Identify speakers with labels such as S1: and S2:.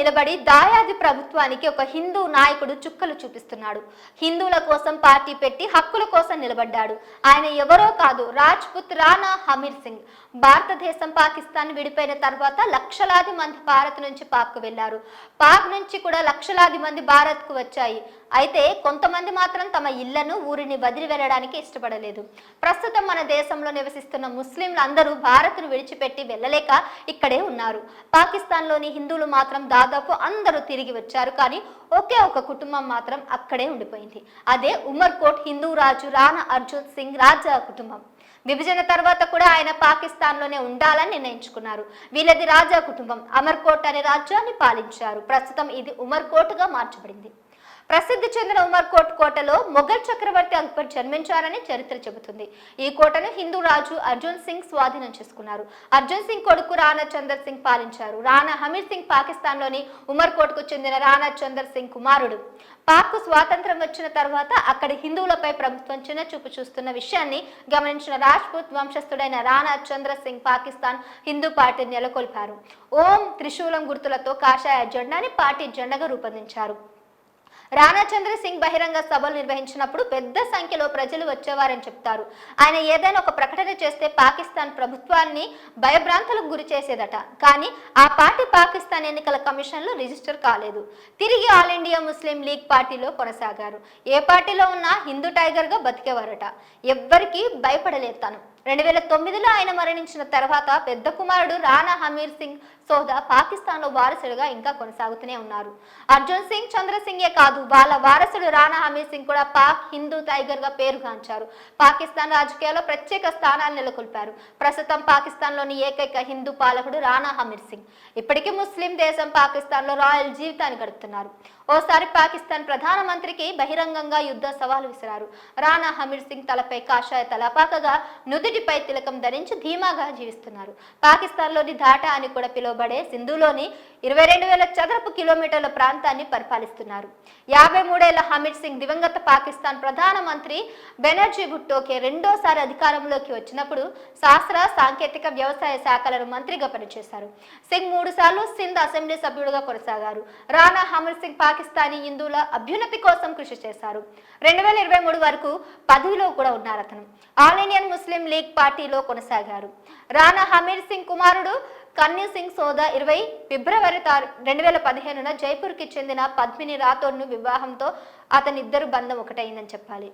S1: నిలబడి దాయాది ప్రభుత్వానికి ఒక హిందూ నాయకుడు చుక్కలు చూపిస్తున్నాడు. హిందువుల కోసం పార్టీ పెట్టి హక్కుల కోసం నిలబడ్డాడు. ఆయన ఎవరో కాదు, రాజ్పుత్ రాణా హమీర్ సింగ్. భారతదేశం పాకిస్తాన్ విడిపోయిన తర్వాత లక్షలాది మంది భారత్ నుంచి పాక్ వెళ్లారు. పాక్ నుంచి కూడా లక్షలాది మంది భారత్ కు వచ్చాయి. అయితే కొంతమంది మాత్రం తమ ఇళ్లను ఊరిని వదిలి వెళ్ళడానికి ఇష్టపడలేదు. ప్రస్తుతం మన దేశంలో నివసిస్తున్న ముస్లింలు అందరూ భారత్ను విడిచిపెట్టి వెళ్ళలేక ఇక్కడే ఉన్నారు. పాకిస్తాన్లోని హిందువులు మాత్రం దాదాపు అందరూ తిరిగి వచ్చారు. కానీ ఒకే ఒక కుటుంబం మాత్రం అక్కడే ఉండిపోయింది. అదే ఉమర్కోట్ హిందూ రాజు రాణా అర్జున్ సింగ్ రాజా కుటుంబం. విభజన తర్వాత కూడా ఆయన పాకిస్తాన్లోనే ఉండాలని నిర్ణయించుకున్నారు. వీళ్ళది రాజా కుటుంబం. అమర్కోట్ అనే రాజ్యాన్ని పాలించారు. ప్రస్తుతం ఇది ఉమర్కోట్గా మార్చబడింది. ప్రసిద్ధి చెందిన ఉమర్కోట్ కోటలో మొఘల్ చక్రవర్తి అక్బర్ జన్మించారని చరిత్ర చెబుతుంది. ఈ కోటను హిందూ రాజు అర్జున్ సింగ్ స్వాధీనం చేసుకున్నారు. అర్జున్ సింగ్ కొడుకు రాణా చందర్ సింగ్ పాలించారు. రాణా హమీర్ సింగ్ పాకిస్తాన్లోని ఉమర్కోట్ కు చెందిన రాణా చందర్ సింగ్ కుమారుడు. పాక్ కు స్వాతంత్రం వచ్చిన తర్వాత అక్కడి హిందువులపై ప్రభుత్వం చిన్నచూపు చూస్తున్న విషయాన్ని గమనించిన రాజ్పుత్ వంశస్థుడైన రాణా చంద్ర సింగ్ పాకిస్తాన్ హిందూ పార్టీని నెలకొల్పారు. ఓం త్రిశూలం గుర్తులతో కాషాయ జెండాని పార్టీ జెండాగా రూపొందించారు. రాణా చంద్ర సింగ్ బహిరంగ సభలు నిర్వహించినప్పుడు పెద్ద సంఖ్యలో ప్రజలు వచ్చేవారని చెప్తారు. ఆయన ఏదైనా ఒక ప్రకటన చేస్తే పాకిస్తాన్ ప్రభుత్వాన్ని భయభ్రాంతులకు గురి చేసేదట. కానీ ఆ పార్టీ పాకిస్తాన్ ఎన్నికల కమిషన్లో రిజిస్టర్ కాలేదు. తిరిగి ఆల్ ఇండియా ముస్లిం లీగ్ పార్టీలో కొనసాగారు. ఏ పార్టీలో ఉన్నా హిందూ టైగర్ గా బతికేవారట. ఎవ్వరికీ భయపడలేదు తను. 2009లో ఆయన మరణించిన తర్వాత పెద్ద కుమారుడు రాణా హమీర్ సింగ్ సోదా పాకిస్తాన్లో వారసుడుగా ఇంకా కొనసాగుతూనే ఉన్నారు. అర్జున్ సింగ్ చంద్ర సింగే కాదు, వాళ్ళ వారసుడు రాణా హమీర్ సింగ్ కూడా పాక్ హిందూ టైగర్ గా పేరుగాంచారు. పాకిస్తాన్ రాజకీయాల్లో ప్రత్యేక స్థానాలు నెలకొల్పారు. ప్రస్తుతం పాకిస్తాన్లోని ఏకైక హిందూ పాలకుడు రాణా హమీర్ సింగ్. ఇప్పటికీ ముస్లిం దేశం పాకిస్తాన్లో రాయల్ జీవితాన్ని గడుపుతున్నారు. ఓసారి పాకిస్తాన్ ప్రధానమంత్రికి బహిరంగంగా యుద్ధ సవాలు విసిరారు. రాణా హమీర్ సింగ్ తలపై కాషాయ తలపాకగా నుదుటిపై తిలకం ధరించి ధీమాగా జీవిస్తున్నారు. పాకిస్తాన్లోని ఢాకా అని కూడా పిలువబడే సింధులోని 22,000 చదరపు కిలోమీటర్ల ప్రాంతాన్ని పరిపాలిస్తున్నారు. 53 ఏళ్ల హమీర్ సింగ్ దివంగత పాకిస్తాన్ ప్రధానమంత్రి బెనర్జీ భుట్టోకే రెండోసారి అధికారంలోకి వచ్చినప్పుడు శాస్త్ర సాంకేతిక వ్యవసాయ శాఖలను మంత్రిగా పనిచేశారు. సింగ్ 3 సార్లు సింధ్ అసెంబ్లీ సభ్యుడిగా కొనసాగారు. రాణా హమీర్ సింగ్ పాకిస్తానీ హిందువుల అభ్యున్నతి కోసం కృషి చేశారు. 2023 వరకు పదవిలో కూడా ఉన్నారు. అతను ఆల్ ఇండియన్ ముస్లిం లీగ్ పార్టీలో కొనసాగారు. రాణా హమీర్ సింగ్ కుమారుడు కన్నీ సింగ్ సోదా 20 ఫిబ్రవరి 2015న జైపూర్కి చెందిన పద్మిని రాథోడ్ను వివాహంతో అతనిద్దరు బంధం ఒకటైందని చెప్పాలి.